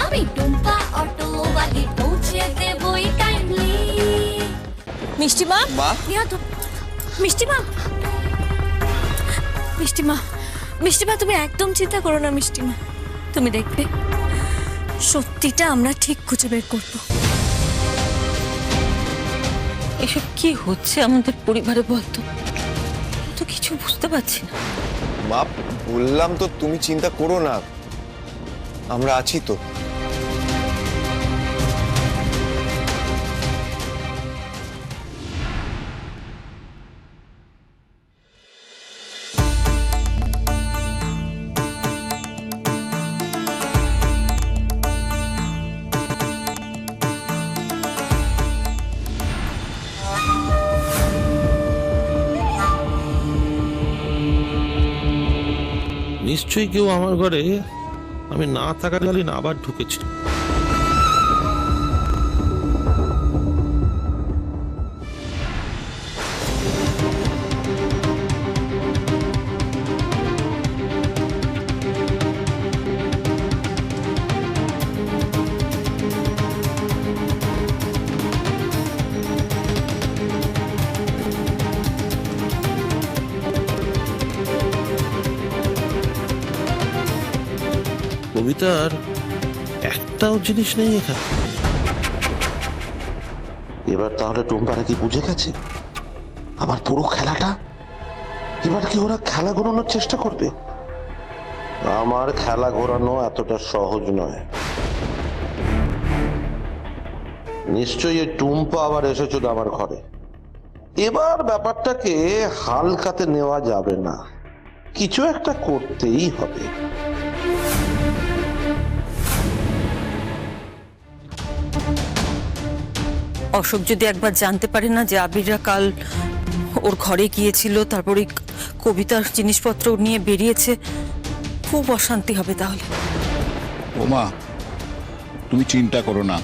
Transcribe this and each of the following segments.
আমি টুম্পা অটোওয়ালি পৌঁছে দেবই টাইমলি। মিষ্টি মা, মিষ্টি মা, মিষ্টি মা, মিষ্টি মা, তুমি একদম চিন্তা করো না মিষ্টি মা। তুমি দেখবে সত্যিটা আমরা ঠিক খুঁজে বের করব। এসব কি হচ্ছে আমাদের পরিবারে বলতো? তো কিছু বুঝতে পারছি না। মা, বললাম তো তুমি চিন্তা করো না, আমরা আছি তো। নিশ্চয়ই কেউ আমার ঘরে আমি না থাকাকালীন আবার ঢুকেছিল। কবিতার একটাও জিনিস নেই এখানে। এবার তাহলে টুম্পারা কি বুঝে গেছে আমার পুরো খেলাটা? এবার কি ওরা খেলা ঘোরানোর চেষ্টা করবে? আমার খেলা ঘোরানো এতটা সহজ নয়। নিশ্চয়ই এই টুম্পা আবার এসেছিল আমার ঘরে। এবার ব্যাপারটাকে হালকাতে নেওয়া যাবে না, কিছু একটা করতেই হবে। অশোক যদি একবার জানতে পারে না যে আবিররা কাল ওর ঘরে গিয়েছিল, তারপরে কবিতার জিনিসপত্র নিয়ে বেরিয়েছে, খুব অশান্তি হবে তাহলে। ওমা, তুমি চিন্তা করো না,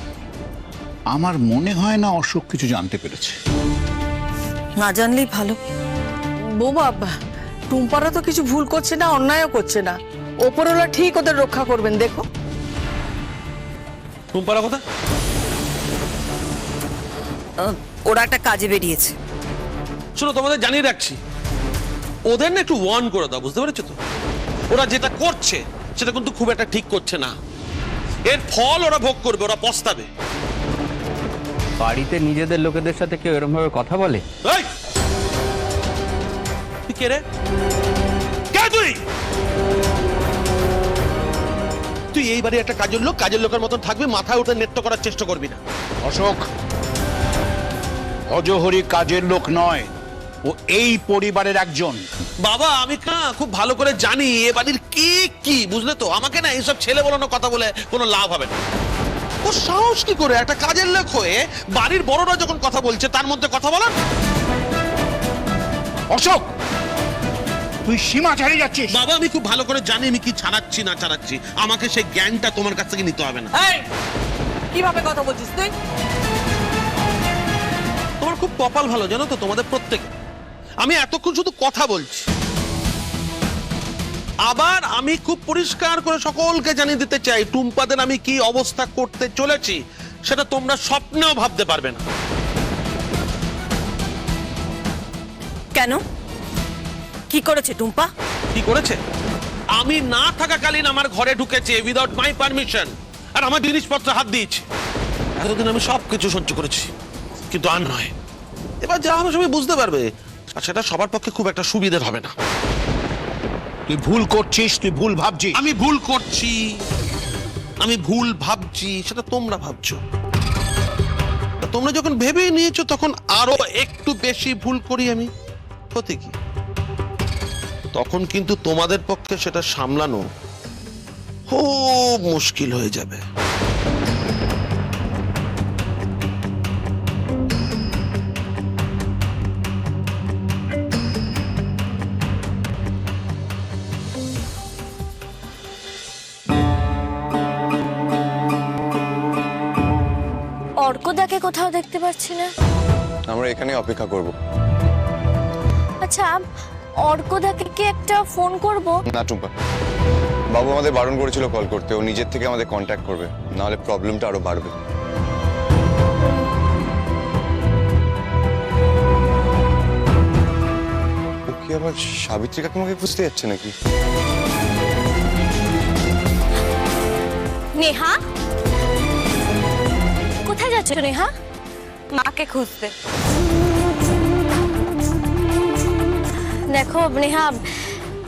আমার মনে হয় না অশোক কিছু জানতে পেরেছে। না জানলেই ভালো। বৌমা, টুম্পারা তো কিছু ভুল করছে না, অন্যায়ও করছে না। ওপরওয়ালা ঠিক ওদের রক্ষা করবেন, দেখো। টুম্পারা কথা ওরা একটা কাজে বেরিয়েছে। শোনো, তোমাদের জানিয়ে রাখছি, ওদের না একটু ওয়ার্ন করে দাও, বুঝতে পেরেছো তো? ওরা যেটা করছে সেটা কিন্তু খুব একটা ঠিক করছে না। এর ফল ওরা ভোগ করবে, ওরা পস্তাবে। বাড়িতে নিজেদের লোকেদের সাথে কেউ এরকম ভাবে কথা বলে? এই, তুই কে রে? কে তুই? তুই এই বাড়ি একটা কাজের লোক, কাজের লোকের মতন থাকবি, মাথায় উঠে নৃত্য করার চেষ্টা করবি না। অশোক অজহরি কাজের লোক নয়, ও এই পরিবারের একজন। বাবা, আমি খুব ভালো করে জানি এ বাড়ির কে কি, বুঝলে তো? আমাকে না এইসব ছেলে বলানো কথা বলে কোনো লাভ হবে না। ও সাহস কি করে একটা কাজের লোক হয়ে বাড়ির বড়রা যখন কথা বলছে তার মধ্যে কথা বলার? অশোক, তুই সীমা ছাড়িয়ে যাচ্ছিস। বাবা, আমি খুব ভালো করে জানি আমি কি ছাড়াচ্ছি না ছাড়াচ্ছি। আমাকে সেই জ্ঞানটা তোমার কাছ থেকে নিতে হবে না। কিভাবে কথা বলছিস তুই? তোমার খুব কপাল ভালো, জানো তো, তোমাদের প্রত্যেকে। আমি এতক্ষণ শুধু কথা বলছি, আবার আমি খুব পরিষ্কার করে সকলকে জানিয়ে দিতে চাই টুম্পাদের আমি কি অবস্থা করতে চলেছি সেটা তোমরা স্বপ্নেও ভাবতে পারবে না। কেন? কি করেছে টুম্পা? কি করেছে? আমি না থাকাকালীন আমার ঘরে ঢুকেছে উইদাউট মাই পারমিশন, আর আমার জিনিসপত্র হাত দিয়েছে। এতদিন আমি সবকিছু সহ্য করেছি, কিন্তু আর নয়। এবার যা হবে সবাই বুঝতে পারবে, আর সেটা সবার পক্ষে খুব একটা সুবিধার হবে না। তুই ভুল করছিস, তুই ভুল ভাবছিস। আমি ভুল করছি, আমি ভুল ভাবছি, সেটা তোমরা ভাবছো। তোমরা যখন ভেবেই নিয়েছো তখন আরো একটু বেশি ভুল করি আমি, ক্ষতি কি? তখন কিন্তু তোমাদের পক্ষে সেটা সামলানো খুব মুশকিল হয়ে যাবে। অর্কদাকে কোথাও দেখতে পাচ্ছি না। আমরা এখানে অপেক্ষা করব। আচ্ছা, অর্কদাকে কি একটা ফোন করব? না টুম্পা, বাবু আমাদের বারণ করেছিল কল করতে, ও নিজের থেকে আমাদের কন্ট্যাক্ট করবে, নাহলে প্রবলেমটা আরো বাড়বে। ও কি আবার সাবিত্রী কাকিমাকে খুঁজতে যাচ্ছে নাকি? নেহা, কোথায় যাচ্ছ নেহা? মাকে খুঁজতে। দেখো নেহা,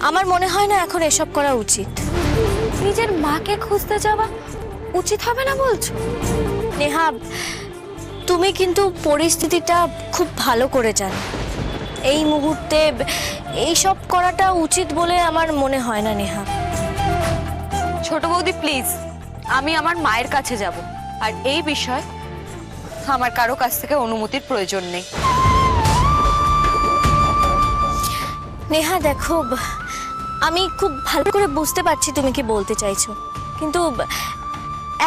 আমার মনে হয় না এখন এসব করা উচিত। নিজের মাকে খুঁজতে যাওয়া উচিত হবে না বলছো? নেহা, তুমি কিন্তু পরিস্থিতিটা খুব ভালো করে জানো। এই মুহূর্তে এইসব করাটা উচিত বলে আমার মনে হয় না নেহা। ছোট বৌদি প্লিজ, আমি আমার মায়ের কাছে যাব, আর এই বিষয় আমার কারো কাছ থেকে অনুমতির প্রয়োজন নেই। নেহা দেখো, আমি খুব ভালো করে বুঝতে পারছি তুমি কি বলতে চাইছো, কিন্তু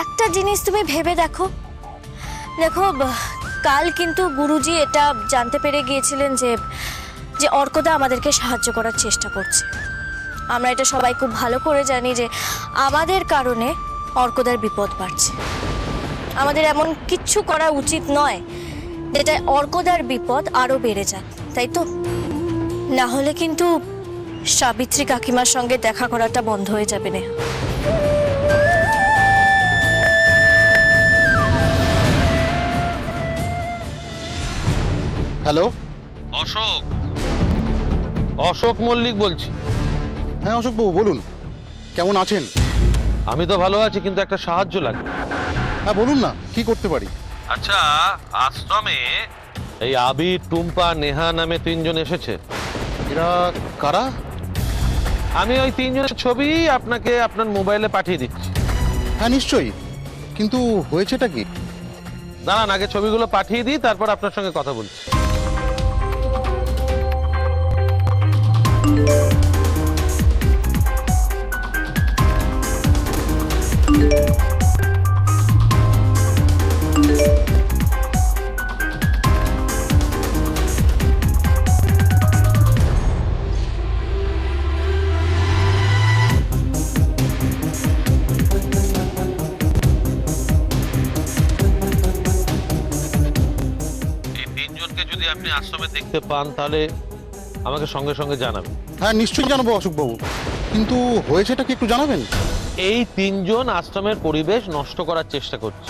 একটা জিনিস তুমি ভেবে দেখো। দেখো, কাল কিন্তু গুরুজি এটা জানতে পেরে গিয়েছিলেন যে যে অর্কদা আমাদেরকে সাহায্য করার চেষ্টা করছে। আমরা এটা সবাই খুব ভালো করে জানি যে আমাদের কারণে অর্কদার বিপদ বাড়ছে। আমাদের এমন কিচ্ছু করা উচিত নয় যেটা অর্কদার বিপদ আরো বেড়ে যাক, তাই তো? না হলে কিন্তু সাবিত্রী কাকিমার সঙ্গে দেখা করাটা বন্ধ হয়ে যাবে না। হ্যালো, অশোক, অশোক মল্লিক বলছি। হ্যাঁ অশোকবাবু বলুন, কেমন আছেন? আমি তো ভালো আছি, কিন্তু একটা সাহায্য লাগবে। হ্যাঁ বলুন না, কি করতে পারি? আচ্ছা, আশ্রমে এই আবির, টুম্পা, নেহা নামে তিনজন এসেছে। এরা কারা? আমি ওই তিনজনের ছবি আপনাকে আপনার মোবাইলে পাঠিয়ে দিচ্ছি। হ্যাঁ নিশ্চয়ই, কিন্তু হয়েছেটা কি? দাঁড়ান, আগে ছবিগুলো পাঠিয়ে দিই, তারপর আপনার সঙ্গে কথা বলছি। যদি আপনি আশ্রমে দেখতে পান তাহলে আমাকে সঙ্গে সঙ্গে জানাবেন। হ্যাঁ নিশ্চয়ই জানাবো অশোকবাবু, কিন্তু হয়েছেটা কি একটু জানাবেন? এই তিনজন আশ্রমের পরিবেশ নষ্ট করার চেষ্টা করছে,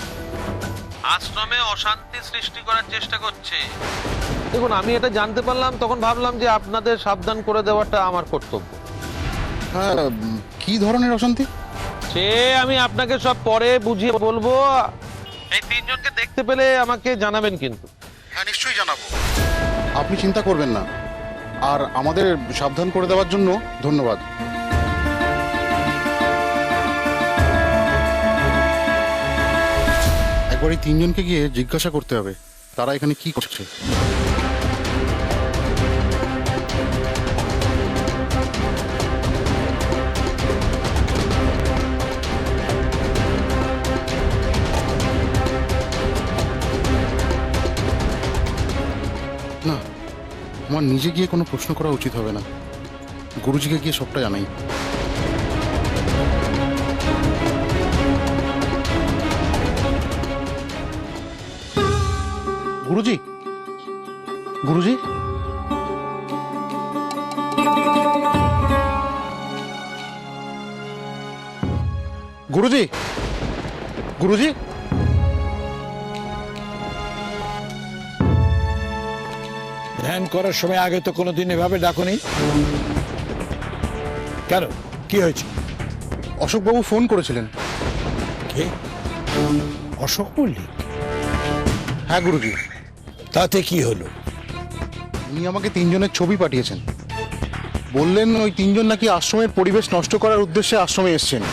আশ্রমে অশান্তি সৃষ্টি করার চেষ্টা করছে। দেখুন, আমি এটা জানতে পারলাম, তখন ভাবলাম যে আপনাদের সাবধান করে দেওয়াটা আমার কর্তব্য। হ্যাঁ, কি ধরনের অশান্তি? সে আমি আপনাকে সব পরে বুঝিয়ে বলবো। এই তিনজনকে দেখতে পেলে আমাকে জানাবেন কিন্তু। হ্যাঁ নিশ্চয়ই জানাবো, আপনি চিন্তা করবেন না। আর আমাদের সাবধান করে দেওয়ার জন্য ধন্যবাদ। একবার এই তিনজনকে গিয়ে জিজ্ঞাসা করতে হবে তারা এখানে কি করছে। না, আমার নিজে গিয়ে কোনো প্রশ্ন করা উচিত হবে না, গুরুজিকে গিয়ে সবটা জানাই। গুরুজি, গুরুজি, গুরুজি, গুরুজি, ধ্যান করার সময় আগে তো কোনোদিন এভাবে ডাকুনি কেন? কি হয়েছে? অশোকবাবু ফোন করেছিলেন। কে? অশোক মল্লিক? হ্যাঁ গুরুজি। তাতে কি হলো? উনি আমাকে তিনজনের ছবি পাঠিয়েছেন, বললেন ওই তিনজন নাকি আশ্রমের পরিবেশ নষ্ট করার উদ্দেশ্যে আশ্রমে এসেছেন,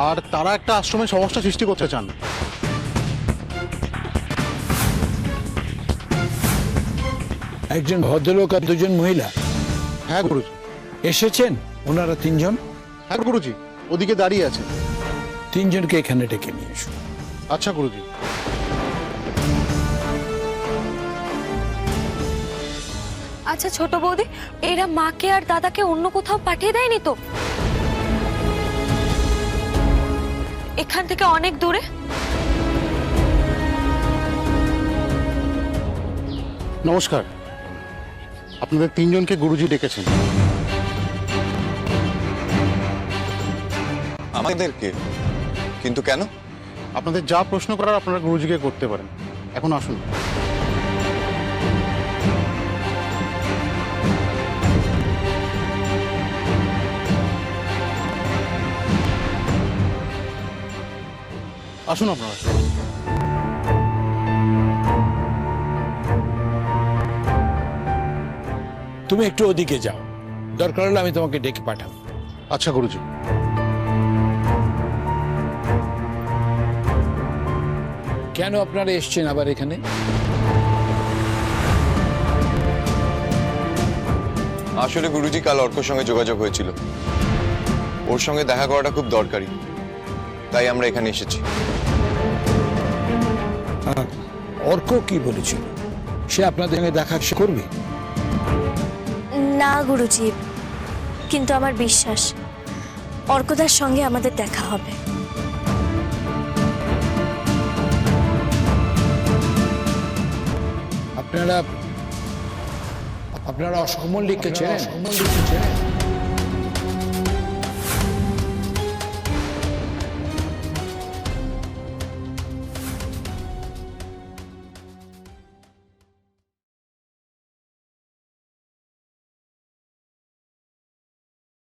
আর তারা একটা আশ্রমে সমস্যা সৃষ্টি করতে চান। একজন ভদ্রলোক আর দুজন মহিলা? হ্যাঁ গুরুজি। এসেছেন ওনারা তিনজন? হ্যাঁ গুরুজি, ওদিকে দাঁড়িয়ে আছে। তিনজনকে এখানে ডেকে নিয়ে এসো। আচ্ছা গুরুজি। আচ্ছা ছোট বৌদি, এরা মাকে আর দাদাকে অন্য কোথাও পাঠিয়ে দেয়নি তো? এখান থেকে অনেক দূরে? নমস্কার, আপনাদের তিনজনকে গুরুজি ডেকেছেন। আমাদেরকে? কিন্তু কেন? আপনাদের যা প্রশ্ন করার আপনারা গুরুজিকে করতে পারেন। এখন আসুন। আসুন আপনারা। তুমি একটু ওদিকে যাও, দরকার হলে আমি তোমাকে ডেকে পাঠাবো। আচ্ছা গুরুজি। কেন আপনারা এসছেন আবার এখানে? আসলে গুরুজি কাল অর্কর সঙ্গে যোগাযোগ হয়েছিল, ওর সঙ্গে দেখা করাটা খুব দরকারি, তাই আমরা এখানে এসেছি। অর্ক কি বলেছিল? সে আপনাদের সঙ্গে দেখা করবে? না গুরুজি, কিন্তু আমার বিশ্বাস অর্কদার সঙ্গে আমাদের দেখা হবে। আপনারা অশোক মল্লিককে চেনেন?